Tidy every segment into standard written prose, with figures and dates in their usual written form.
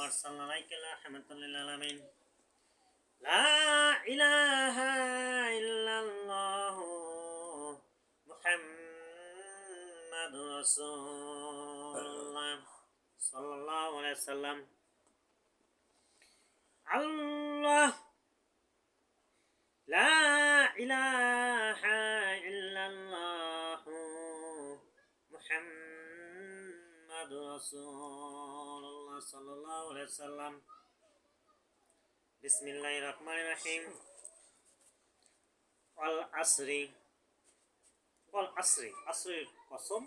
أرسلناك رحمة للعالمين لا إله إلا الله محمد رسول الله صلى الله عليه وسلم الله لا إله إلا الله محمد رسول الله صلى الله عليه وسلم بسم الله الرحمن الرحيم والعصر والعصر عصر قسم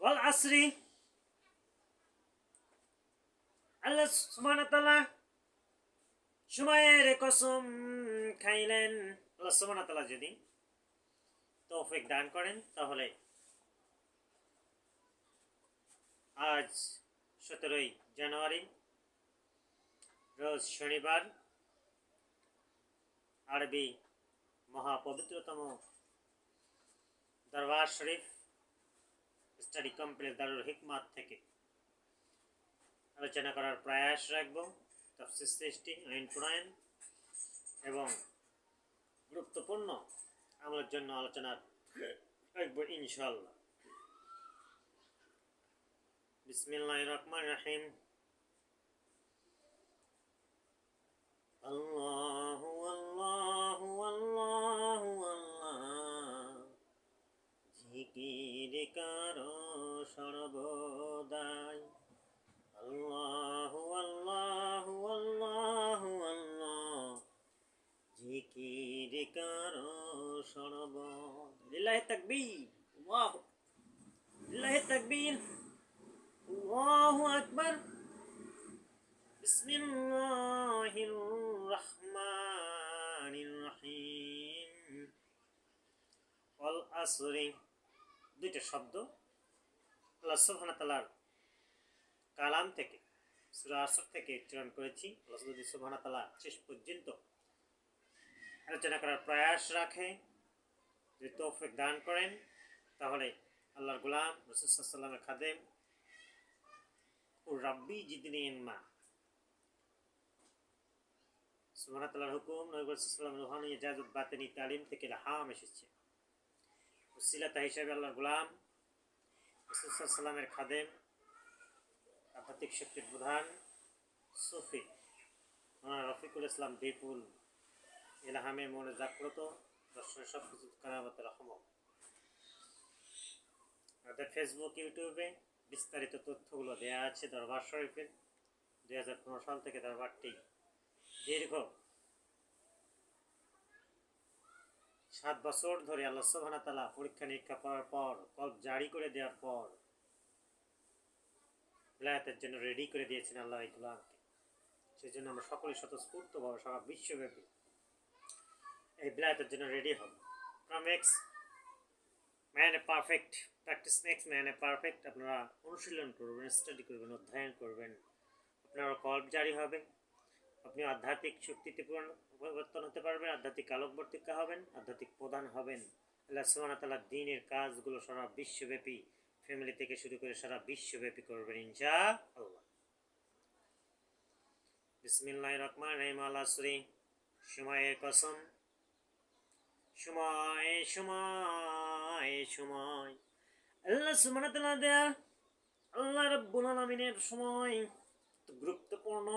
والعصر আল্লাহ সুবহানাহু ওয়া তাআলা সময়ের কসম খাইলেন। আল্লাহ সুবহানাহু ওয়া তাআলা যদি তৌফিক দান করেন তাহলে আজ 17 জানুয়ারি রোজ শনিবার আরবি মহাপবিত্রতম দরবার শরীফ স্টাডি কমপ্লেক্স দারুল হিকমাত থেকে আলোচনা করার প্রয়াস রাখব। তাফসীর সৃষ্টি, আইন প্রণয়ন এবং গুরুত্বপূর্ণ আমলের জন্য আলোচনা রাখব ইনশাআল্লাহ। বিসমিল্লাহির রহমানির রহিম। আল্লাহু আল্লাহু আল্লাহু আল্লাহ, জিকির করো সর্বদাই। আল্লাহু আল্লাহু আল্লাহু আল্লাহ, জিকির করো সর্বদাই। লিল্লাহি তাকবীর, আল্লাহু লিল্লাহি তাকবীর, আল্লাহু আকবার। বিসমিল্লাহির রহমানির রহিম। ওয়াল আসরি, দুইটা শব্দ আল্লাহ সুবহানাহু ওয়া তাআলার কালাম থেকে, সূরা আসর থেকে উচ্চারণ করেছি। আল্লাহ সুবহানাহু ওয়া তাআলা শেষ পর্যন্ত আলোচনা করার প্রয়াস রাখে, যদি তৌফিক দান করেন তাহলে আল্লাহর গোলাম রাসূল সাল্লাল্লাহু আলাইহি ওয়াসাল্লামের খাদেম ও রাব্বি জিদনি ইলমা, সুবহানাহু ওয়া তাআলার হুকুম, নবী সাল্লাল্লাহু আলাইহি ওয়াসাল্লাম রুহানি ইজাজত বাতিনি তালিম থেকে ইলহাম এসেছে। ওসিলাতা হিসেবে আল্লাহর গোলাম রাসূল সাল্লাল্লাহু আলাইহি ওয়াসাল্লামের খাদেম, আধ্যাত্মিক শক্তির প্রধান সুফি মাওলানা রফিকুল ইসলাম বিপুল ইলহামে মনে জাগ্রত দর্শনের সব কিছু কারামতের রহমত। আমাদের ফেসবুক, ইউটিউবে বিস্তারিত তথ্যগুলো দেওয়া আছে। দরবার শরীফের 2015 সাল থেকে দরবারটি দীর্ঘ 7 বছর ধরে আল্লাহ সুবহানাহু ওয়া তাআলা পরীক্ষা নিরীক্ষা করার পর, কলব জারি করে দেওয়ার পর বিলায়াতের জন্য রেডি করে দিয়েছেন আল্লাহ এই গোলামকে। সেই জন্য আমরা সকলে স্বতঃস্ফূর্তভাবে সারা বিশ্বব্যাপী এই বিলায়াতের জন্য রেডি হব। Makes man a perfect, practice makes man a perfect. আপনারা অনুশীলন করবেন, স্টাডি করবেন, অধ্যয়ন করবেন, আপনার কলব জারি হবে, আপনি আধ্যাত্মিক শক্তিতে পরিবর্তন হতে পারবেন, আধ্যাত্মিক আলোকবর্তিকা হবেন, আধ্যাত্মিক প্রধান হবেন। আল্লাহ সুবহানাহু ওয়া তাআলার দ্বীনের কাজগুলো সারা বিশ্বব্যাপী, ফ্যামিলি থেকে শুরু করে সারা বিশ্বব্যাপী করবেন ইনশাআল্লাহ। বিসমিল্লাহির রহমানির রহিম। আল আসরি, সময়ের কসম, সময় সময় সময় আল্লাহ সুবহানাহু ওয়া তাআলা দেয়া, আল্লাহ রাব্বুল আলামিনের সময় গুরুত্বপূর্ণ।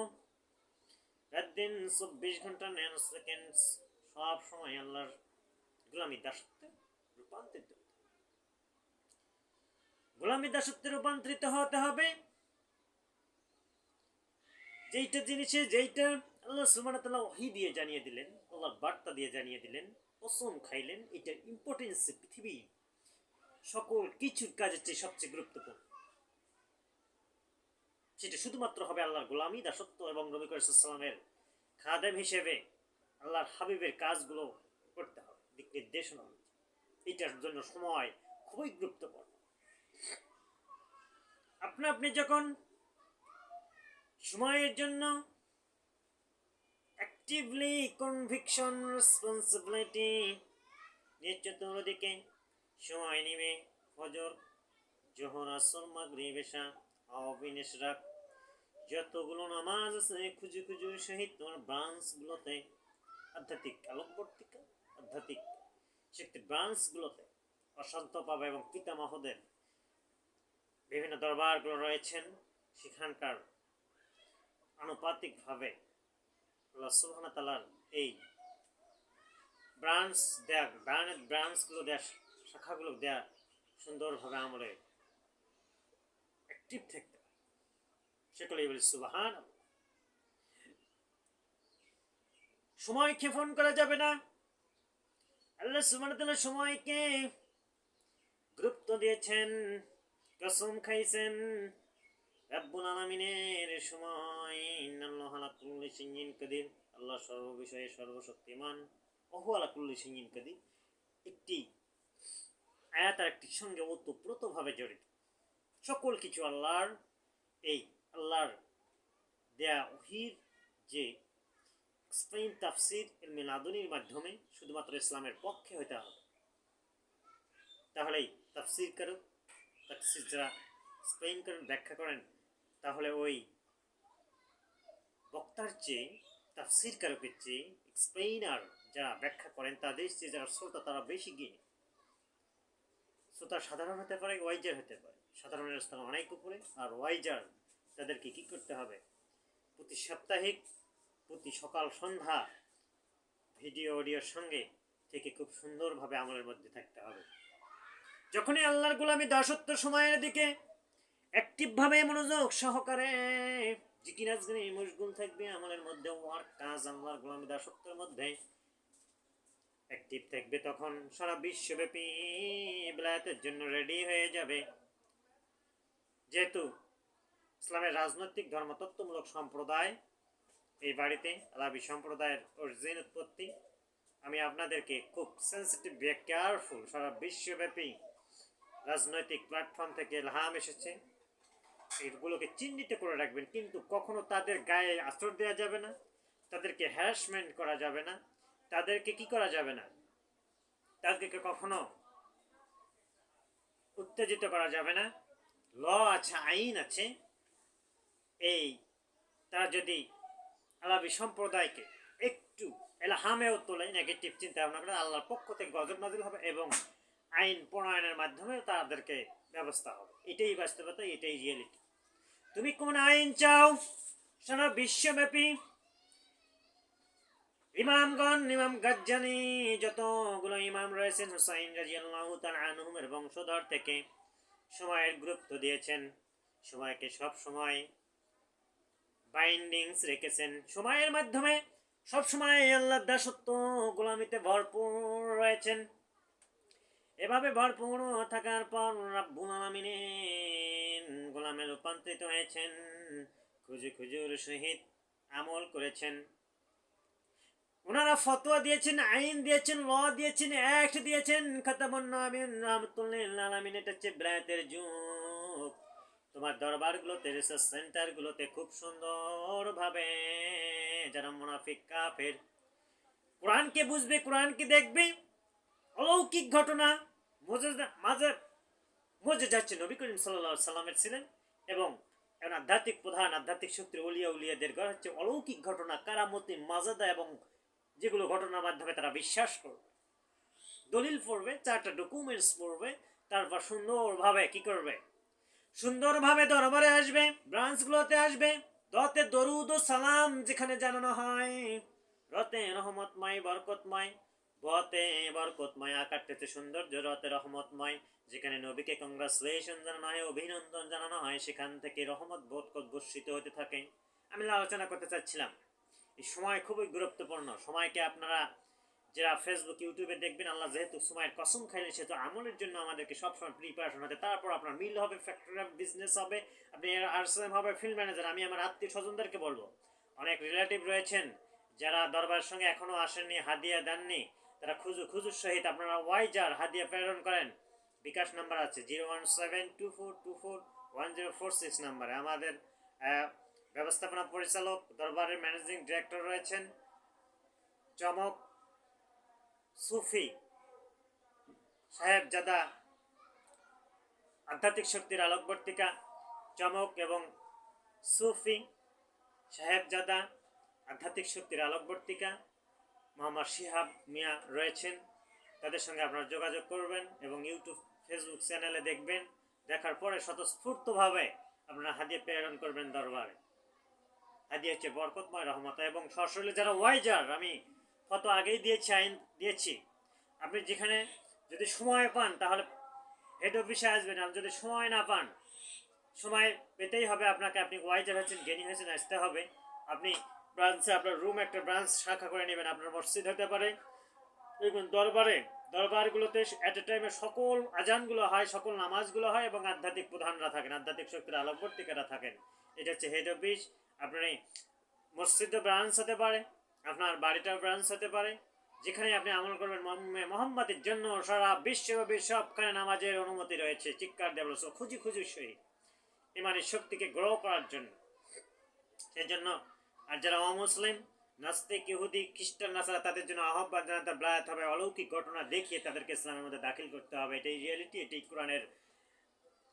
রাত দিন 24 ঘন্টা 9 সেকেন্ড, সব সময় আল্লাহর গোলামি দাসত্বে রূপান্তরিত, গোলামি দাসত্বে রূপান্তরিত হতে হবে। যেইটা জিনিসে, যেইটা আল্লাহ সুবহানাহু ওয়া তাআলা ওহী দিয়ে জানিয়ে দিলেন, আল্লাহর বার্তা দিয়ে জানিয়ে দিলেন, কসম খাইলেন, এটার ইম্পর্টেন্স পৃথিবী সকল কিছুর কাজের চেয়ে সবচেয়ে গুরুত্বপূর্ণ। সেটা শুধুমাত্র হবে আল্লাহর গোলামি দাসত্ব এবং নবী করিম সাল্লাল্লাহু আলাইহি ওয়াসাল্লামের খাদেম হিসেবে আল্লাহর হাবিবের কাজগুলো করতে হবে, দিক নির্দেশনা। এটার জন্য সময় খুবই গুরুত্বপূর্ণ। আপনি যখন সময়ের জন্য অ্যাক্টিভলি কনভিকশন, রেসপন্সিবিলিটি নিয়ে চতুর্দিকে সময় নেবে, ফজর, জোহর, আসর, মাগরিব, ইশা, আওয়াবিন, ইশরাক, যতগুলো নামাজ আছে খুঁজে খুঁজে সহিত তোমার ব্রাঞ্চগুলোতে, আধ্যাত্মিক আলোকবর্তিকা, আধ্যাত্মিক শক্তি ব্রাঞ্চগুলোতে অশান্ত পাবে এবং পিতামহদের বিভিন্ন দরবারগুলো রয়েছেন, সেখানকার আনুপাতিকভাবে আল্লাহ সুবহানাহু ওয়া তাআলার এই ব্রাঞ্চ দেয়া, ব্রাঞ্চগুলো দেয়া, শাখাগুলো দেয়া সুন্দরভাবে আমলে অ্যাক্টিভ থাকতে পারে। সেগুলোই বলি সুবহান। সময় ক্ষেপণ করা যাবে না। আল্লাহ সুবহানাহু ওয়া তাআলা সময়কে গুরুত্ব দিয়েছেন, কসম খাইছেন রব্বুল আলামিনের সময়। ইন্নাল্লাহা আলা কুল্লি শাইইন কাদির, আল্লাহ সর্ববিষয়ে সর্বশক্তিমান। ওহু আলা কুল্লি শাইইন কাদির একটি আয়াত আর একটির সঙ্গে ওতপ্রোতভাবে জড়িত। সকল কিছু আল্লাহর, এই আল্লাহর দেয়া ওহীর যে এক্সপ্লেইন তাফসির ইলমে লাদুনির মাধ্যমে শুধুমাত্র ইসলামের পক্ষে হইতে হবে, তাহলেই তাফসির করুক, তাফসির যারা এক্সপ্লেইন করেন, ব্যাখ্যা করেন, তাহলে ওই বক্তার চেয়ে, তাফসির কারকের চেয়ে এক্সপ্লেইনার যারা ব্যাখ্যা করেন তাদের চেয়ে যারা শ্রোতা তারা বেশি জ্ঞানী। শ্রোতা সাধারণ হতে পারে, ওয়াইজার হতে পারে। সাধারণের স্থান অনেক উপরে, আর ওয়াইজার তাদেরকে কি করতে হবে? প্রতি সাপ্তাহিক, প্রতি সকাল সন্ধ্যা ভিডিও অডিওর সঙ্গে থেকে খুব সুন্দরভাবে আমলের মধ্যে থাকতে হবে। যখনই আল্লাহর গোলামি দাসত্ব সময়ের দিকে অ্যাক্টিভভাবে মনোযোগ সহকারে জিকির আজগারে মশগুল থাকবে, আমলের মধ্যে ওয়ার্ক কাজ আল্লাহর গোলামি দাসত্বের মধ্যে অ্যাক্টিভ থাকবে, তখন সারা বিশ্বব্যাপী বেলায়েতের জন্য রেডি হয়ে যাবে। যেহেতু ইসলামের রাজনৈতিক ধর্মতত্ত্বমূলক সম্প্রদায় এই বাড়িতে আলাবি সম্প্রদায়ের অরিজিন উৎপত্তি, আমি আপনাদেরকে খুব সেন্সিটিভ, কেয়ারফুল, সারা বিশ্বব্যাপী রাজনৈতিক প্ল্যাটফর্ম থেকে ইলহাম এসেছে, এগুলোকে চিহ্নিত করে রাখবেন। কিন্তু কখনো তাদের গায়ে আঁচড় দেওয়া যাবে না, তাদেরকে হ্যারাসমেন্ট করা যাবে না, তাদেরকে কি করা যাবে না, তাদেরকে কখনো উত্তেজিত করা যাবে না। ল আছে, আইন আছে। এই তারা যদি আলাবি সম্প্রদায়কে একটু এলহামেও তোলে, নেগেটিভ চিন্তা ভাবনা করে, আল্লাহর পক্ষ থেকে গজব নাজিল হবে এবং আইন প্রণয়নের মাধ্যমে তাদেরকে ব্যবস্থা হবে। এটাই বাস্তবতা, এটাই রিয়েলিটি। তুমি কোন আইন চাও? সারা বিশ্বব্যাপী ইমামগণ, ইমাম গাজ্জানী, যতগুলো ইমাম রয়েছেন হুসাইন রাদিয়াল্লাহু তাআলা আনহুমের বংশধর থেকে সময়ের গুরুত্ব দিয়েছেন, সময়কে সব সময় বাইন্ডিংস রেখেছেন, সময়ের মাধ্যমে সব সময় আল্লাহর দাসত্ব গোলামিতে ভরপুর রয়েছেন। এভাবে ভরপুর থাকার পর রব্বুল আলামিনের গোলামে রূপান্তরিত হয়েছেন, খুঁজে খুঁজুর সহিত আমল করেছেন। ওনারা ফতোয়া দিয়েছেন, আইন দিয়েছেন, ল দিয়েছেন, অ্যাক্ট দিয়েছেন। খাতামুন নবীন রাহমাতুল্লাহ আলামিন, এটা হচ্ছে বেলায়েতের যুগ। তোমার দরবারগুলোতে, রিসার্চ সেন্টারগুলোতে খুব সুন্দরভাবে যারা মুনাফিক কাফের কোরআনকে বুঝবে, কোরআনকে দেখবে, অলৌকিক ঘটনা মাঝে যাচ্ছে নবী করিম সাল্লাল্লাহু আলাইহি সাল্লামের ছিলেন, এবং আধ্যাত্মিক প্রধান, আধ্যাত্মিক শক্তির উলিয়াদের ঘর হচ্ছে অলৌকিক ঘটনা, কারামতি, মাজাদা, এবং যেগুলো ঘটনার মাধ্যমে তারা বিশ্বাস করবে, দলিল পড়বে, 4টা ডকুমেন্টস পড়বে, তারপর সুন্দরভাবে কি করবে? সুন্দরভাবে দরবারে আসবে, ব্রাঞ্চগুলোতে আসবে, রতে দরুদ ও সালাম যেখানে জানানো হয়, রতে রহমতময়, বরকতময়, বতে বরকতময়, আকারটাতে সৌন্দর্য, রতে রহমতময়, যেখানে নবীকে কংগ্রাচুলেশন জানানো হয়, অভিনন্দন জানানো হয়, সেখান থেকে রহমত বরকত বর্ষিত হতে থাকে। আমি আলোচনা করতে চাচ্ছিলাম, এই সময় খুবই গুরুত্বপূর্ণ। সময়কে আপনারা যারা ফেসবুক, ইউটিউবে দেখবেন, আল্লাহ যেহেতু সময়ের কসম খাইলেন, সেহেতু আমলের জন্য আমাদেরকে সবসময় প্রিপারেশন হতে, তারপর আপনার মিল হবে, ফ্যাক্টরি হবে, বিজনেস হবে, আপনি আরসিএম হবে, ফিল্ড ম্যানেজার। আমি আমার আত্মীয় স্বজনদেরকে বলবো, অনেক রিলেটিভ রয়েছেন যারা দরবারের সঙ্গে এখনো আসেননি, হাদিয়া দেননি, তারা খুজুর সহিত আপনারা ওয়াইজার হাদিয়া প্রেরণ করেন। বিকাশ নাম্বার আছে 01724241046 নাম্বারে। আমাদের ব্যবস্থাপনা পরিচালক, দরবারের ম্যানেজিং ডিরেক্টর রয়েছেন চমক সুফি সাহেবজাদা, আধ্যাত্মিক শক্তির আলোকবর্তিকা চমক এবং সুফি সাহেবজাদা আধ্যাত্মিক শক্তির আলোকবর্তিকা মোহাম্মদ শিহাব মিয়া রয়েছেন। তাদের সঙ্গে আপনারা যোগাযোগ করবেন এবং ইউটিউব ফেসবুক চ্যানেলে দেখবেন। দেখার পরে স্বতঃস্ফূর্তভাবে আপনারা হাদিয়া প্রেরণ করবেন দরবারে। হাদিয়া হচ্ছে বরকতময় রহমত এবং সশরীরে যারা ওয়াইজার, আমি কত আগেই দিয়েছি। আপনি যেখানে যদি সময় পান তাহলে হেড অফিসে আসবেন। আপনি যদি সময় না পান, সময় পেতেই হবে আপনাকে। আপনি ওয়াইজার হচ্ছেন, জ্ঞানী হয়েছেন, আসতে হবে। আপনি ব্রাঞ্চে আপনার রুম একটা ব্রাঞ্চ শাখা করে নেবেন। আপনার মসজিদ হতে পারে, দেখুন দরবারগুলোতে অ্যাট এ টাইমে সকল আজানগুলো হয়, সকল নামাজগুলো হয় এবং আধ্যাত্মিক প্রধানরা থাকেন, আধ্যাত্মিক শক্তির আলোকবর্তিকারা থাকেন। এটা হচ্ছে হেড অফিস। আপনার এই মসজিদও ব্রাঞ্চ হতে পারে, আপনার বাড়িটাও ব্রাঞ্চ হতে পারে। যেখানে আপনি আমল করবেন মোহাম্মদের জন্য সারা বিশ্বব্যাপী সবখানে নামাজের অনুমতি রয়েছে। চিৎকার দেব খুঁজি সহিত ইমানের শক্তিকে গ্রহ করার জন্য। সেই জন্য আর যারা অমুসলিম, নাস্তিক, ইহুদি, খ্রিস্টান, নাসারা, তাদের জন্য আহ্বান জানাতে ব্লায়াত হবে। অলৌকিক ঘটনা দেখিয়ে তাদেরকে ইসলামের মধ্যে দাখিল করতে হবে। এটাই রিয়েলিটি, এটাই কোরআনের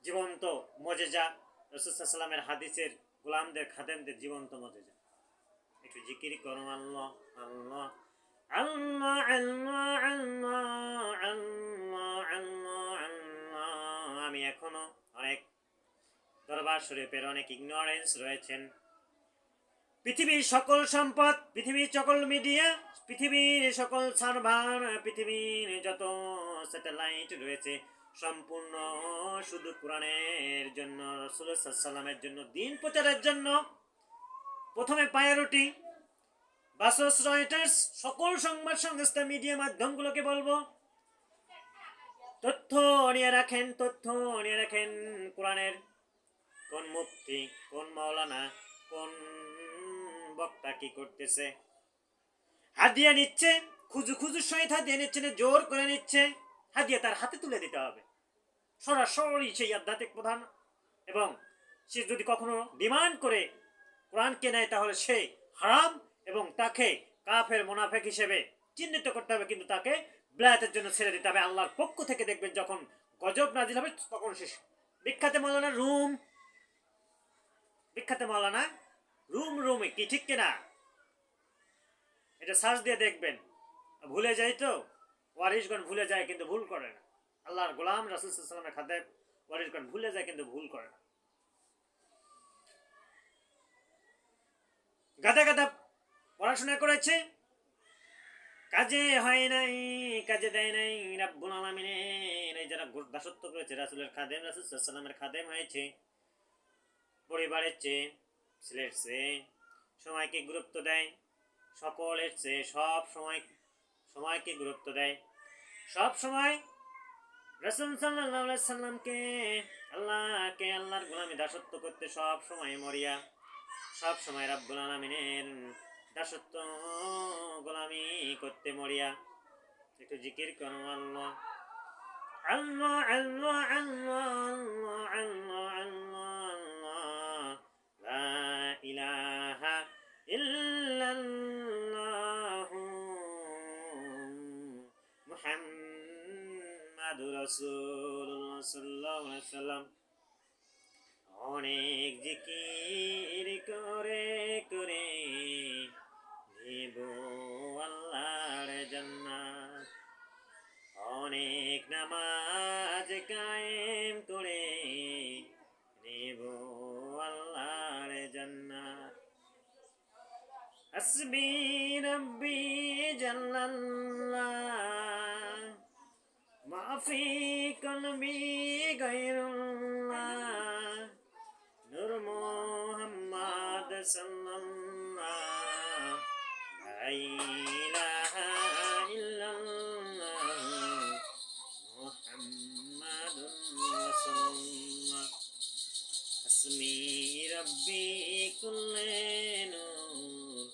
জীবন্ত মজেজা, রাসূল সাল্লাল্লাহু আলাইহি ওয়াসাল্লামের হাদিসের গোলামদের খাদেমদের জীবন্ত মজেজা। একটু জিকির করো আল্লাহ আল্লাহ আল্লাহ আল্লাহ আল্লাহ আল্লাহ আল্লাহ আল্লাহ। আমি এখনো অনেক দরবার শরীফের অনেক ইগনোরেন্স রয়েছেন। পৃথিবীর সকল সম্পদ, পৃথিবীর সকল মিডিয়া, পৃথিবীর সকল সার্ভার, পৃথিবীর যত স্যাটেলাইট রয়েছে সম্পূর্ণ শুধু কোরআনের জন্য, রাসূলুল্লাহ সাল্লাল্লাহু আলাইহি ওয়াসাল্লামের জন্য, দিন প্রচারের জন্য। প্রথমে প্রায়োরিটি বাসস, রয়টার্স, সকল সংবাদ সংস্থা, মিডিয়া মাধ্যমগুলোকে বলবো তথ্য নিয়ে রাখেন কোরআনের। কোন মুফতি, কোন মাওলানা, কোন বক্তা কি করতেছে, হাদিয়া নিচ্ছে, খুজু সহিত হাদিয়া নিচ্ছে না, জোর করে নিচ্ছে। হাদিয়া তার হাতে তুলে দিতে হবে সরাসরি সেই আধ্যাত্মিক প্রধান। এবং সে যদি কখনো ডিমান্ড করে কোরআনকে নেয় তাহলে সে হারাম এবং তাকে কাফের মুনাফিক হিসেবে চিহ্নিত করতে হবে। কিন্তু তাকে ব্লায়াতের জন্য ছেড়ে দিতে হবে আল্লাহর পক্ষ থেকে। দেখবেন যখন গজব নাজিল হবে তখন শেষ। বিখ্যাত মাওলানা রুমে কি ঠিক কিনা এটা সার্চ দিয়ে দেখবেন। ভুলে যায় তো ওয়ারিশগণ, ভুলে যায় কিন্তু ভুল করে না। আল্লাহর গোলাম রাসূল সাল্লাল্লাহু আলাইহি ওয়াসাল্লামের খাদেম ওয়ারিশগণ ভুলে যায় কিন্তু ভুল করে না। গাদা পড়াশোনা করেছে, কাজে হয় নাই, কাজে দেয় নাই রাব্বুল আলামিনের। এই যারা দাসত্ব করেছে, রাসূলের খাদেম, রাসূল সাল্লাল্লাহু আলাইহি ওয়াসাল্লামের খাদেম হয়েছে, পরিবারের চেয়ে, ছেলের চেয়ে সময়কে গুরুত্ব দেয়, সকলের চেয়ে সময়কে গুরুত্ব দেয়। সব সময় রাসূল সাল্লাল্লাহু আলাইহি ওয়াসাল্লামকে, আল্লাহর গোলামি দাসত্ব করতে সব সময় মরিয়া, সব সময় রাব্বুল আলামিনের দাসত্ব গোলামি করতে মরিয়া। একটু জিকির করো আল্লাহ আল্লাহ আল্লাহ আল্লাহ আল্লাহ আল্লাহ আল্লাহ লা ইলাহা ইল্লাল্লাহু মুহাম্মাদুর রাসূলুল্লাহ সাল্লাল্লাহু আলাইহি ওয়াসাল্লাম। অনেক জিকির করে দেব আল্লাহর জান্নাত, অনেক নামাজ কায়েম করে দেব আল্লাহর জান্নাত। হাসবি রাব্বি জাল্লাল্লাহ মাফি কলবি গায়রুল্লাহ নূর মুহাম্মদ সাল্লাল্লাহু লা ইলাহা ইল্লাল্লাহ মুহাম্মাদুর রাসূলুল্লাহ। হাসবি রাব্বি কুল্লে নূর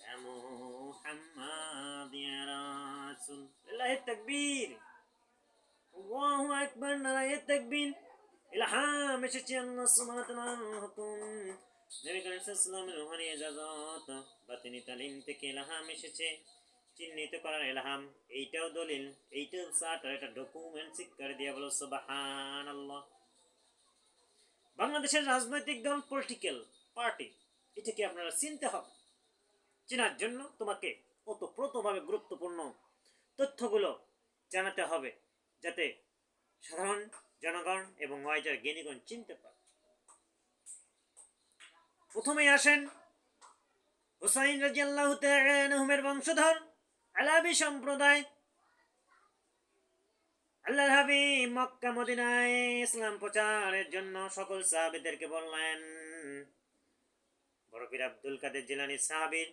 ইয়া মুহাম্মদ ইয়া রাসূল। লিল্লাহি তাকবীর, আল্লাহু আকবার, নারায়ে তাকবীর। ইলহাম এসেছে আল্লাহ সুবহানাহু ওয়া তাআলার হুকুম, নবী করিম সাল্লাল্লাহু আলাইহি ওয়াসাল্লামের রূহানি ইজাজত, বাতিনি তালিম থেকে ইলহাম এসেছে। চিহ্নিত করার ইলহাম, এইটাও দলিল, এইটাও চার্টার, এটা ডকুমেন্ট। শিক্ষার দিয়ে বলো সুবহানাল্লাহ। বাংলাদেশের রাজনৈতিক দল, পলিটিক্যাল পার্টি এটাকে আপনারা চিনতে হবে। চেনার জন্য তোমাকে ওতপ্রোতভাবে গুরুত্বপূর্ণ তথ্যগুলো জানাতে হবে, যাতে সাধারণ জনগণ এবং ওয়াইজার জ্ঞানীগণ চিনতে পারে। প্রথমেই আসেন হুসাইন রাদিয়াল্লাহু তাআলা আনহুমের বংশধর আলাবি সম্প্রদায়। আল্লাহর হাবিব মক্কা মদিনায় ইসলাম প্রচারের জন্য সকল সাহাবীদেরকে বললেন, বড় পীর আব্দুল কাদের জিলানী সাহাবীর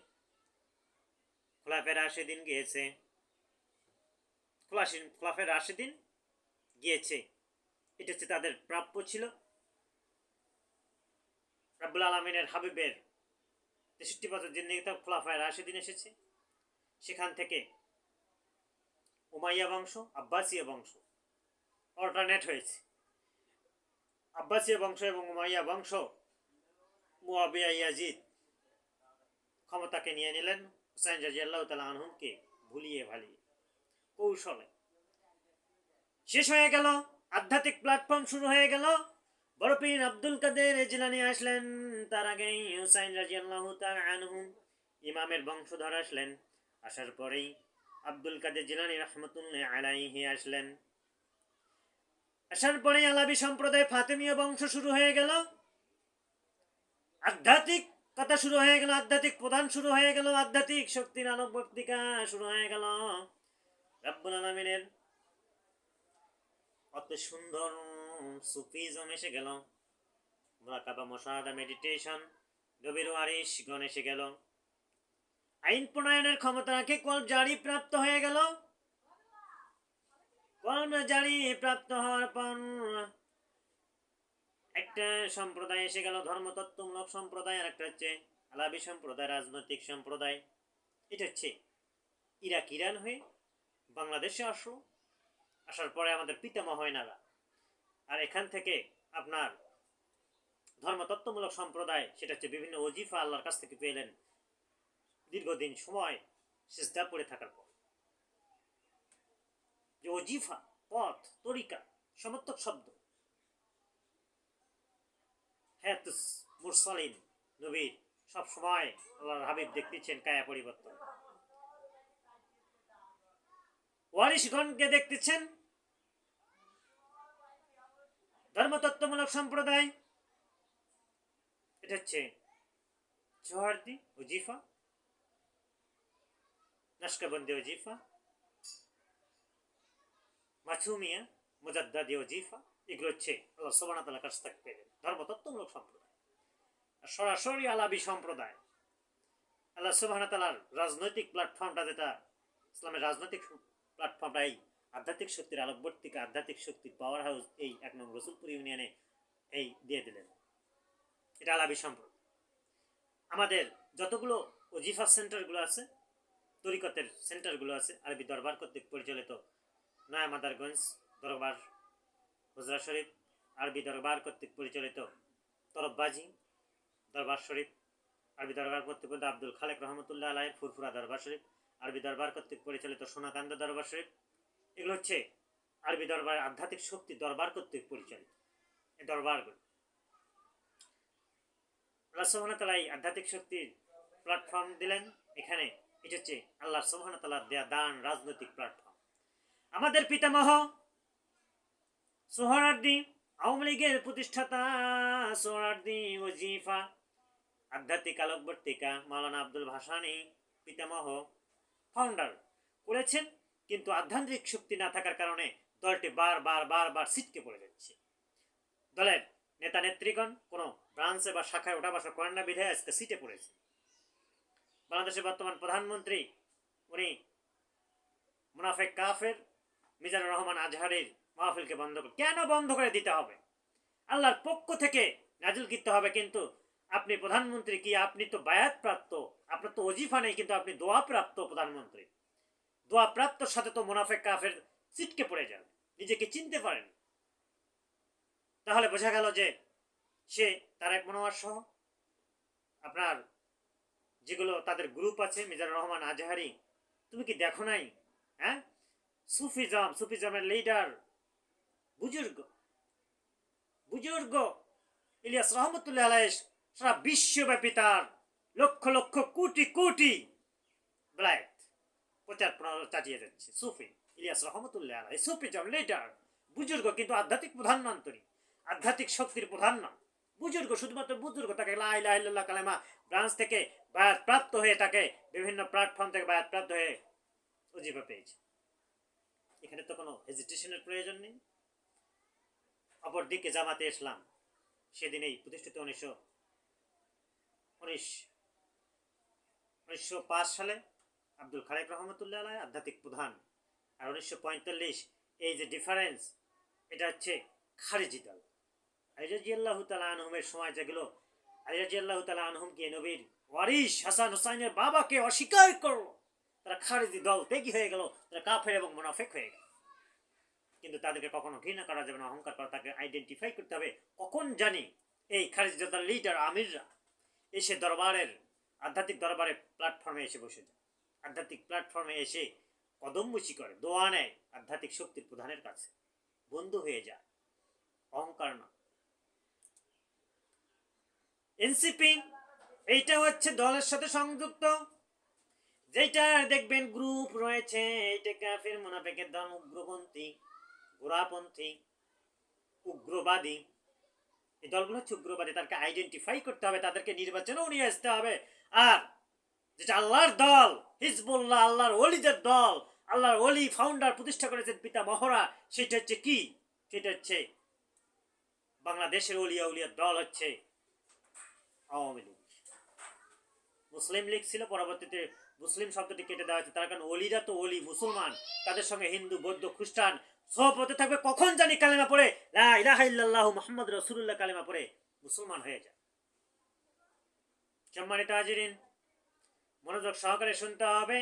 খোলাফায়ে রাশিদিন গিয়েছে, খোলাফায়ে রাশিদিন গিয়েছে, এটা হচ্ছে তাদের প্রাপ্য ছিল। রাব্বুল আলামিনের হাবিবের 63 বছর জিন্দেগিতে খোলাফায়ে রাশিদিন এসেছে। সেখান থেকে উমাইয়া বংশ, আব্বাসীয় বংশ অল্টারনেট হয়েছে। আব্বাসীয় বংশ এবং উমাইয়া বংশ মুয়াবিয়া ইয়াজিদ ক্ষমতাকে নিয়ে নিলেন হুসাইন রাদিয়াল্লাহু তাআলা আনহুকে ভুলিয়ে ভালিয়ে কৌশলে। শেষ হয়ে গেল, আধ্যাত্মিক প্ল্যাটফর্ম শুরু হয়ে গেল। বড় পীর আব্দুল কাদের জিলানী আসলেন, তার আগেই হুসাইন রাদিয়াল্লাহু তাআলা আনহু ইমামের বংশধর আসলেন। আসার পরেই আব্দুল কাদের জিলানী রাহমাতুল্লাহি আলাইহি আসলেন। আসার পরেই আলাবি সম্প্রদায় ফাতেমীয় বংশ শুরু হয়ে গেল। আধ্যাত্মিক কথা শুরু হয়ে গেল, আধ্যাত্মিক প্রধান শুরু হয়ে গেল, আধ্যাত্মিক শক্তির আলোকবর্তিকা শুরু হয়ে গেল। রাব্বুল আলামিনের অত সুন্দর সুফিজম এসে গেল, মুরাকাবা মুশাহাদা মেডিটেশন, গভীর ওয়ারিশ গণ এসে গেল। আইন প্রণয়নের ক্ষমতা রাখে কলব জারি প্রাপ্ত হয়ে গেল। কলব জারি প্রাপ্ত হওয়ার পর একটা সম্প্রদায় এসে গেল, ধর্মতত্ত্বমূলক সম্প্রদায়। আর একটা হচ্ছে আলাবি সম্প্রদায়, রাজনৈতিক সম্প্রদায়। এটা হচ্ছে ইরান হয়ে বাংলাদেশে আসলো। আসার পরে আমাদের পিতামহ এনারা, আর এখান থেকে আপনার ধর্মতত্ত্বমূলক সম্প্রদায়, সেটা হচ্ছে বিভিন্ন ওজিফা আল্লাহর কাছ থেকে পেলেন দীর্ঘদিন সময় সিজদা পড়ে থাকার পর। যে ওজিফা, পথ, তরিকা, সমর্থক শব্দ, হায়াতুস মুরসালিন, নবীর সব সময় আল্লাহর হাবিব দেখতেছেন কায়া পরিবর্তন। ওয়ারিশগণকে দেখতেছেন ধর্মতত্ত্বমূলক সম্প্রদায়। এটা হচ্ছে জোহরদি ওজিফা, নকশবন্দি ওজিফা, মাছুমিয়া, মুজাদ্দাদি ওজিফা। এগুলো হচ্ছে আল্লাহ সুবহানাহু ওয়া তাআলার কাছ থেকে পেলেন ধর্মতত্ত্বমূলক সম্প্রদায়। আর সরাসরি আলাবি সম্প্রদায়, আল্লাহ সুবহানাহু ওয়া তাআলার রাজনৈতিক প্ল্যাটফর্মটা, যেটা ইসলামের রাজনৈতিক প্ল্যাটফর্মটা, এই আধ্যাত্মিক শক্তির আলোকবর্তিকা, আধ্যাত্মিক শক্তির পাওয়ার হাউস, এই 1 নং রসুলপুর ইউনিয়নে এই দিয়ে দিলেন। এটা আলাবি সম্প্রদায়। আমাদের যতগুলো ওজিফা সেন্টারগুলো আছে, তরিকতের সেন্টারগুলো আছে, আরবি দরবার কর্তৃক পরিচালিত নয়া মাদারগঞ্জ দরবার হুজরা শরীফ, আরবি দরবার কর্তৃক পরিচালিত তরফবাজি দরবার শরীফ, আরবি দরবার কর্তৃক পরিচালিত আব্দুল খালেক রহমতুল্লাহ আলাইহির ফুরফুরা দরবার শরীফ, আরবি দরবার কর্তৃক পরিচালিত সোনাকান্দা দরবার শরীফ। এগুলো হচ্ছে আরবি দরবার আধ্যাত্মিক শক্তি দরবার কর্তৃক পরিচালিত এই দরবারগুলো। আল্লাহ সুবহানাহু ওয়া তাআলা এই আধ্যাত্মিক শক্তির প্ল্যাটফর্ম দিলেন এখানে। এটা হচ্ছে আল্লাহ সুবহানাহু ওয়া তাআলার দেয়া দান, রাজনৈতিক প্ল্যাটফর্ম। আমাদের পিতামহ সোহরাওয়ার্দী, আওয়ামী লীগের প্রতিষ্ঠাতা সোহরাওয়ার্দী ওজিফা, আধ্যাত্মিক আলোকবর্তিকা মাওলানা আব্দুল ভাসানী পিতামহ ফাউন্ডার করেছেন। কিন্তু আধ্যাত্মিক শক্তি না থাকার কারণে দলটি বারবার ছিটকে পড়ে যাচ্ছে। দলের নেতা নেত্রীগণ কোনো ব্রাঞ্চে বা শাখায় ওঠা বসা করেন না বিধায় আজকে সিটে পড়েছে। বাংলাদেশের বর্তমান প্রধানমন্ত্রী উনি মুনাফেক কাফের মিজানুর রহমান আজহারের মাহফিলকে কেন বন্ধ করে দিতে হবে? আল্লাহর পক্ষ থেকে নাজিল করতে হবে। কিন্তু আপনি প্রধানমন্ত্রী কি? আপনি তো বায়াত প্রাপ্ত, আপনার তো ওজিফা নেই, কিন্তু আপনি দোয়া প্রাপ্ত প্রধানমন্ত্রী। দোয়া প্রাপ্তর সাথে তো মুনাফেক কাফের ছিটকে পড়ে যাবে, নিজেকে চিনতে পারেন। তাহলে বোঝা গেল যে সে তারেক মনোয়ার সহ আপনার যেগুলো তাদের গ্রুপ আছে, মিজানুর রহমান আজহারি, তুমি কি দেখো নাই? হ্যাঁ, সুফিজমের লিডার বুজুর্গ ইলিয়াস রহমতুল্লাহ আলাইহি সারা বিশ্বব্যাপী তার লক্ষ লক্ষ কোটি কোটি ব্লাইট প্রচার চালিয়ে যাচ্ছে। সুফি ইলিয়াস রহমতুল্লাহ আলাইহি সুফিজম লিডার, বুজুর্গ, কিন্তু আধ্যাত্মিক প্রধান নন তিনি, আধ্যাত্মিক শক্তির প্রধান নন, বুজুর্গ, শুধুমাত্র বুজুর্গ। তাকে লা ইলাহা ইল্লাল্লাহ কালেমা ব্রাঞ্চ থেকে বায়াত প্রাপ্ত হয়ে, তাকে বিভিন্ন প্ল্যাটফর্ম থেকে বায়াত প্রাপ্ত হয়ে উজিফা পেয়েছে। এখানে তো কোনো হেজিটেশনের প্রয়োজন নেই। অপরদিকে জামাতে ইসলাম সেদিনেই প্রতিষ্ঠিত 1905 সালে আব্দুল খালেক রহমতুল্লাহ আলাইহি আধ্যাত্মিক প্রধান, আর 1945 এই যে ডিফারেন্স, এটা হচ্ছে খারিজি দল। আলী রাদিয়াল্লাহু তাআলা আনহুমের সময় যেগুলো, আলী রাদিয়াল্লাহু তাআলা আনহুমকে নবীর ওয়ারিস হাসান হুসাইনের বাবাকে অস্বীকার করলো, তারা খারিজি দল ত্যাগী হয়ে গেল, তারা কাফের এবং মুনাফিক হয়ে গেল। কিন্তু তাদেরকে কখনো ঘৃণা করা যাবে না, অহংকার করা, তাকে আইডেন্টিফাই করতে হবে। কখন জানি এই খারিজি দলের লিডার আমিররা এসে দরবারের, আধ্যাত্মিক দরবারে প্ল্যাটফর্মে এসে বসে যায়, আধ্যাত্মিক প্ল্যাটফর্মে এসে কদমবুচি করে, দোয়া নেয় আধ্যাত্মিক শক্তির প্রধানের কাছে, বন্ধু হয়ে যায়, অহংকার না। এনসিপি এইটা হচ্ছে দলের সাথে সংযুক্ত, যেটা দেখবেন গ্রুপ রয়েছে, এইটা কাফের মুনাফিকের দল, উগ্রপন্থী, গোড়াপন্থী, উগ্রবাদী। এই দলগুলো হচ্ছে উগ্রবাদী, তাদেরকে আইডেন্টিফাই করতে হবে, তাদেরকে নির্বাচনেও নিয়ে আসতে হবে। আর যেটা আল্লাহর দল, হিজবুল্লাহ, আল্লাহর ওলিদের দল, আল্লাহর ওলি ফাউন্ডার প্রতিষ্ঠা করেছেন পিতা মহরা, সেটা হচ্ছে কি? সেটা হচ্ছে বাংলাদেশের ওলিয়া উলিয়ার দল হচ্ছে আওয়ামী লীগ। মুসলিম লীগ ছিল, পরবর্তীতে মুসলিম শব্দটি কেটে দেওয়া হয়েছে, তার কারণ ওলিরা তো ওলি মুসলমান, তাদের সঙ্গে হিন্দু, বৌদ্ধ, খ্রিস্টান সব হতে থাকবে। কখন জানি কালেমা পড়ে লা ইলাহা ইল্লাল্লাহু মুহাম্মদ রাসূলুল্লাহ কালেমা পড়ে মুসলমান হয়ে যায়। সম্মানিত হাজিরিন, মনোযোগ সহকারে শুনতে হবে।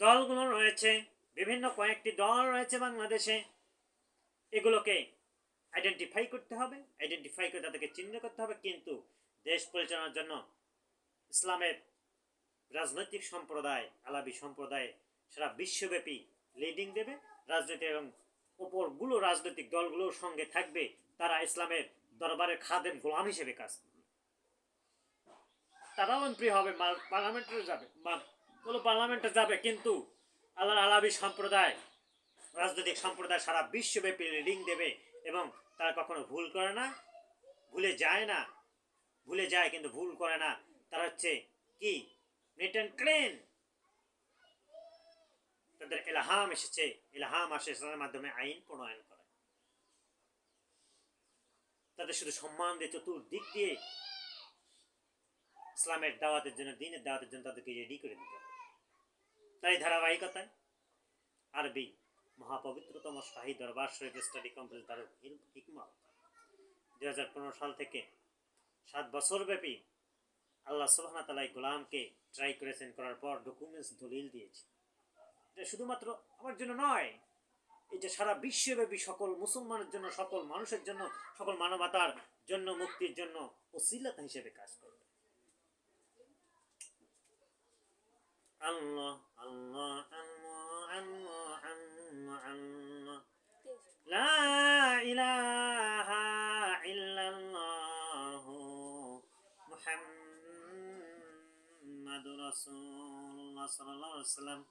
দলগুলো রয়েছে, বিভিন্ন কয়েকটি দল রয়েছে বাংলাদেশে, এগুলোকে আইডেন্টিফাই করতে হবে, আইডেন্টিফাই করে তাদেরকে চিহ্নিত করতে হবে। কিন্তু দেশ পরিচালনার জন্য ইসলামের রাজনৈতিক সম্প্রদায়, আলাবি সম্প্রদায় সারা বিশ্বব্যাপী লিডিং দেবে রাজনীতি, এবং অপরগুলো রাজনৈতিক দলগুলোর সঙ্গে থাকবে, তারা ইসলামের দরবারের খাদেম, গোলাম হিসেবে কাজ করবে। তারাও এমপি হবে, পার্লামেন্টে যাবে, পার্লামেন্টে যাবে, কিন্তু আল্লাহর আলাবি সম্প্রদায়, রাজনৈতিক সম্প্রদায় সারা বিশ্বব্যাপী লিডিং দেবে, এবং তারা কখনো ভুল করে না, ভুলে যায় না, ভুলে যায় কিন্তু ভুল করে না। তারা হচ্ছে কি, নিট অ্যান্ড ক্লিন। তাদের ইলহাম এসেছে, ইলহাম আসে ইসলামের মাধ্যমে আইন প্রণয়ন করে। তাদের শুধু সম্মান দিয়ে, চতুর্দিক দিয়ে ইসলামের দাওয়াতের জন্য, দ্বীনের দাওয়াতের জন্য তাদেরকে রেডি করে দিতে হবে। তাই ধারাবাহিকতায় আরবি মহাপবিত্রতম শাহী দরবার শরীফ স্টাডি কমপ্লেক্স দারুল হিকমত 2015 সাল থেকে 7 বছর ব্যাপী আল্লাহ সুবহানাহু ওয়া তাআলা গোলামকে ট্রাই করেছেন, করার পর ডকুমেন্টস দলিল দিয়েছে। এটা শুধুমাত্র আমার জন্য নয়, এটা সারা বিশ্বব্যাপী সকল মুসলমানের জন্য, সকল মানুষের জন্য, সকল মানবতার জন্য, মুক্তির জন্য ওসিলাত হিসেবে কাজ করবে। আল্লাহ আল্লাহ আল্লাহ আল্লাহ আল্লাহ আল্লাহ লা ইলাহা ইল্লাল্লাহু মুহাম্মাদুর রাসূলুল্লাহ সাল্লাল্লাহু আলাইহি ওয়াসাল্লাম।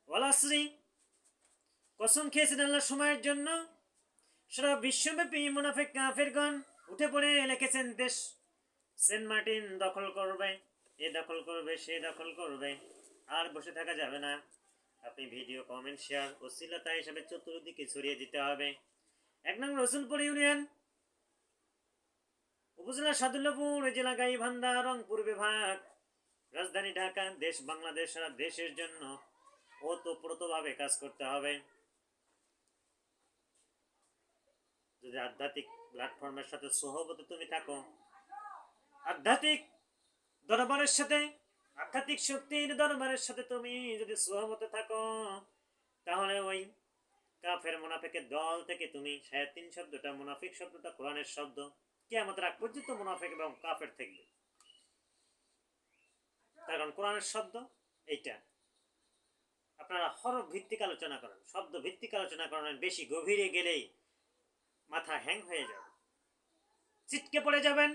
ওয়াল আসরি, কসম খেয়েছেন আল্লাহর সময়ের জন্য, সারা বিশ্বব্যাপী মুনাফিক কাফেরগণ উঠে পড়ে লিখেছেন দেশ সেন্ট মার্টিন দখল করবে, এ দখল করবে, সে দখল করবে, আর বসে থাকা যাবে না। আপনি ভিডিও, কমেন্ট, শেয়ার ওসিলাতা হিসেবে চতুর্দিকে ছড়িয়ে দিতে হবে। 1 নং রসুলপুর ইউনিয়ন, উপজেলা সাদুল্লাপুর, জেলা গাইবান্ধা, রংপুর বিভাগ, রাজধানী ঢাকা। দেশ বাংলাদেশ, সারা দেশের জন্য ওতপ্রোতভাবে কাজ করতে হবে। যদি আধ্যাত্মিক প্ল্যাটফর্মের সাথে সহবতে তুমি থাকো, আধ্যাত্মিক দরবারের সাথে, আধ্যাত্মিক শক্তির দরবারের সাথে তুমি যদি সহমতে থাকো, তাহলে ওই কাফের মুনাফিকের দল থেকে তুমি, শায়াতিন শব্দটা, মুনাফিক শব্দটা কোরআনের শব্দ, কিয়ামতের আগ পর্যন্ত মুনাফিক এবং কাফের থাকবে, তার কারণ কোরআনের শব্দ এইটা। আপনারা হরফ ভিত্তিক আলোচনা করেন, শব্দ ভিত্তিক আলোচনা করেন, বেশি গভীরে গেলেই মাথা হ্যাং হয়ে যাবে। ছিটকে পড়ে যাবেন।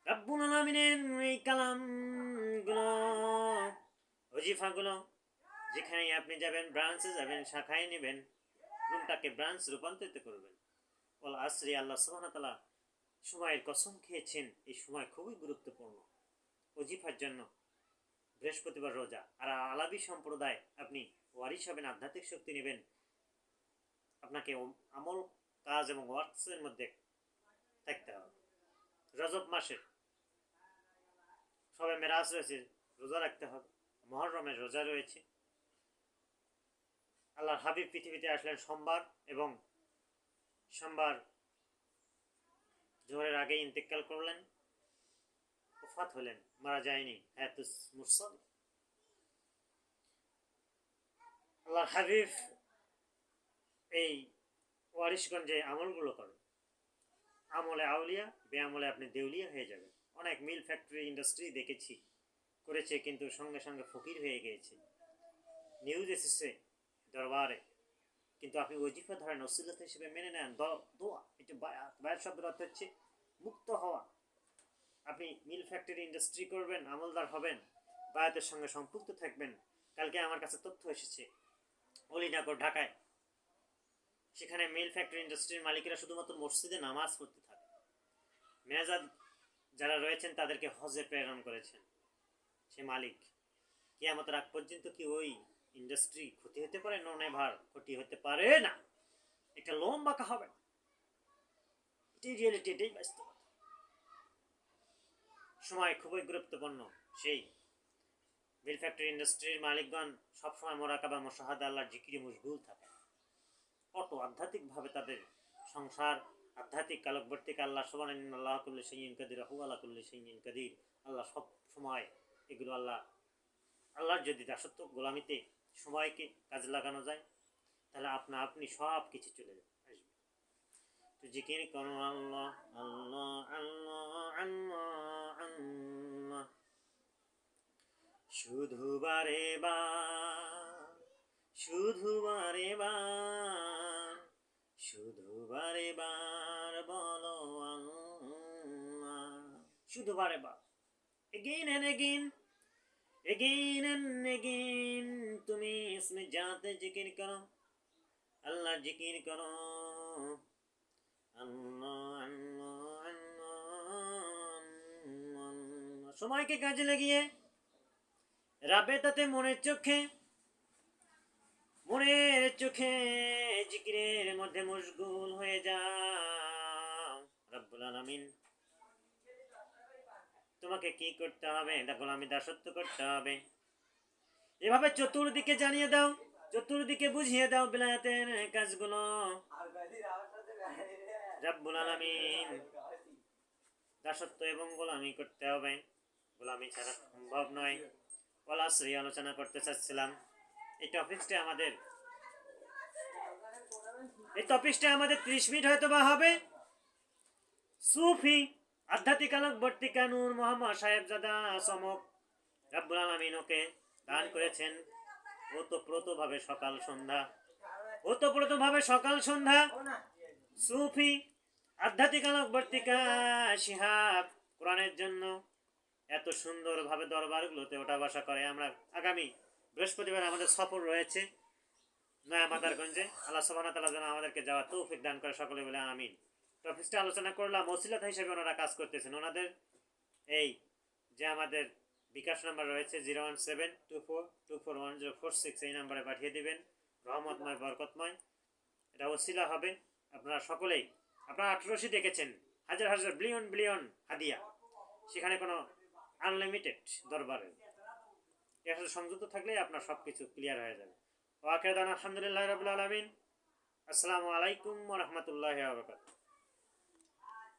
রব্বুল আলামিনের এই কালামগুলো, ওজিফাগুলো, যেখানে আপনি যাবেন, ব্রাঞ্চে যাবেন, শাখায় নেবেন, রুমটাকে ব্রাঞ্চ রূপান্তরিত করবেন। ওয়াল আসরি, আল্লাহ সুবহানাহু ওয়া তাআলা সময়ের কসম খেয়েছেন। এই সময় খুবই গুরুত্বপূর্ণ ওজিফার জন্য। বৃহস্পতিবার রোজা আর আলাবি সম্প্রদায় আপনি ওয়ারিশ হবেন, আধ্যাত্মিক শক্তি নেবেন। আপনাকে আমল, কাজ এবং ওয়ার্কসের মধ্যে থাকতে হবে। রজব মাসে সবে মেরাজ রয়েছে, রোজা রাখতে হবে। মুহররমের রোজা রয়েছে। আল্লাহর হাবিব পৃথিবীতে আসলেন সোমবার, এবং সোমবার জোহরের আগে ইন্তেকাল করলেন, ওফাত হলেন, মারা যায়নি, হায়াতুস মুরসাল। আল্লাহর হাবিব এই ওয়ারিশগঞ্জে আমলগুলো করেন। আমলে আউলিয়া, বেআমলে আপনি দেউলিয়া হয়ে যাবেন। অনেক মিল ফ্যাক্টরি ইন্ডাস্ট্রি দেখেছি করেছে, কিন্তু সঙ্গে সঙ্গে ফকির হয়ে গিয়েছে। নিউজ এসেছে দরবারে, কিন্তু আপনি ওজিফা ধরেন, ওসিলত হিসেবে মেনে নেন। দোয়া, এটা বায়াত শব্দের অর্থ হচ্ছে মুক্ত হওয়া। আপনি মিল ফ্যাক্টরি ইন্ডাস্ট্রি করবেন, আমলদার হবেন, বায়াতের সঙ্গে সম্পৃক্ত থাকবেন। কালকে আমার কাছে তথ্য এসেছে অলিনগর ঢাকায়, সেখানে মিল ফ্যাক্টরি ইন্ডাস্ট্রির মালিকেরা শুধুমাত্র মসজিদে নামাজ পড়তে থাকে। ম্যানেজার যারা রয়েছেন তাদেরকে হজে প্রেরণ করেছেন সে মালিক। কিয়ামতের আগ পর্যন্ত কি ওই ইন্ডাস্ট্রি ক্ষতি হতে পারে? নেভার, ক্ষতি হতে পারে না। এটা লম্বা হবে, এটাই রিয়েলিটি, এটাই বাস্তবতা। সময় খুবই গুরুত্বপূর্ণ। সেই মিল ফ্যাক্টরি ইন্ডাস্ট্রির মালিকগণ সবসময় মোরাকাবা, মুশাহাদা, আল্লাহর জিকিরে মশগুল থাকে। কত আধ্যাত্মিকভাবে তাদের সংসার, আধ্যাত্মিক কালকবর্তিক। আল্লাহ সুবহানাহু আল্লাহ কুল্লি শাইইন কাদির, হু আলা কুল্লি শাইইন কাদির। আল্লাহ সব সময় এগুলো আল্লাহর যদি দাসত্ব গোলামিতে সময়কে কাজে লাগানো যায়, তাহলে আপনি সব কিছু চলে আসবে। তো জিকির করো আল্লাহ আল্লাহ আল্লাহ আল্লাহ আল্লাহ, শুধু বারে বার, শুধু বারে বার, শুধু বারে বার বলো আল্লাহ। শুধু বারে বার, again and again, again and again। তুমি ইসমে জাতে জিকির করো, আল্লাহ জিকির করো, আল্লাহ আল্লাহ আল্লাহ। সময়কে কাজে লাগিয়ে রাবেতাতে মনের চোখে জিকিরের মধ্যে মশগুল হয়ে যাও। রব্বুল আলামিন তোমাকে কি করতে হবে? গোলামি দাসত্ব করতে হবে। এভাবে চতুর্দিকে জানিয়ে দাও, চতুর্দিকে বুঝিয়ে দাও বিলায়াতের কাজগুলো। রব্বুল আলামিন দাসত্ব এবং গোলামি করতে হবে, গোলামি ছাড়া সম্ভব নয়। ওয়ালাসরি আলোচনা করতে চাচ্ছিলাম। এই টপিকসটা আমাদের 30 মিনিট হয়তো বা হবে। সুফি আধ্যাত্মিক আলোকবর্তিকা নূর মোহাম্মদ সাহেবজাদা চমক রব্বুল আলামিন ওকে দান করেছেন ওতপ্রোতভাবে সকাল সন্ধ্যা। সুফি আধ্যাত্মিক আলোকবর্তিকা শিহাব কোরআনের জন্য এত সুন্দরভাবে দরবারগুলোতে ওঠা বসা করে। আমরা আগামী বৃহস্পতিবার আমাদের সফর রয়েছে নয়া মাদারগঞ্জে। আল্লাহ সুবহানাহু ওয়া তাআলা যেন আমাদেরকে যাওয়ার তৌফিক দান করে, সকলে বলে আমিন। টপিকসটা আলোচনা করলাম, ওসিলাত হিসেবে ওনারা কাজ করতেছেন। ওনাদের এই যে আমাদের বিকাশ নাম্বার রয়েছে 01724241046, এই নাম্বারে পাঠিয়ে দিবেন। রহমতময় বরকতময় এটা ওসিলা হবে। আপনারা সকলেই, আপনারা 18 দেখেছেন, হাজার হাজার বিলিয়ন বিলিয়ন হাদিয়া, সেখানে কোনো আনলিমিটেড দরবারে এর সাথে সংযুক্ত থাকলেই আপনার সব কিছু ক্লিয়ার হয়ে যাবে। ওয়াকিদান আলহামদুলিল্লাহি রাব্বিল আলামিন। আসসালামু আলাইকুম ওয়া রাহমাতুল্লাহি ওয়া বারাকাতুহু।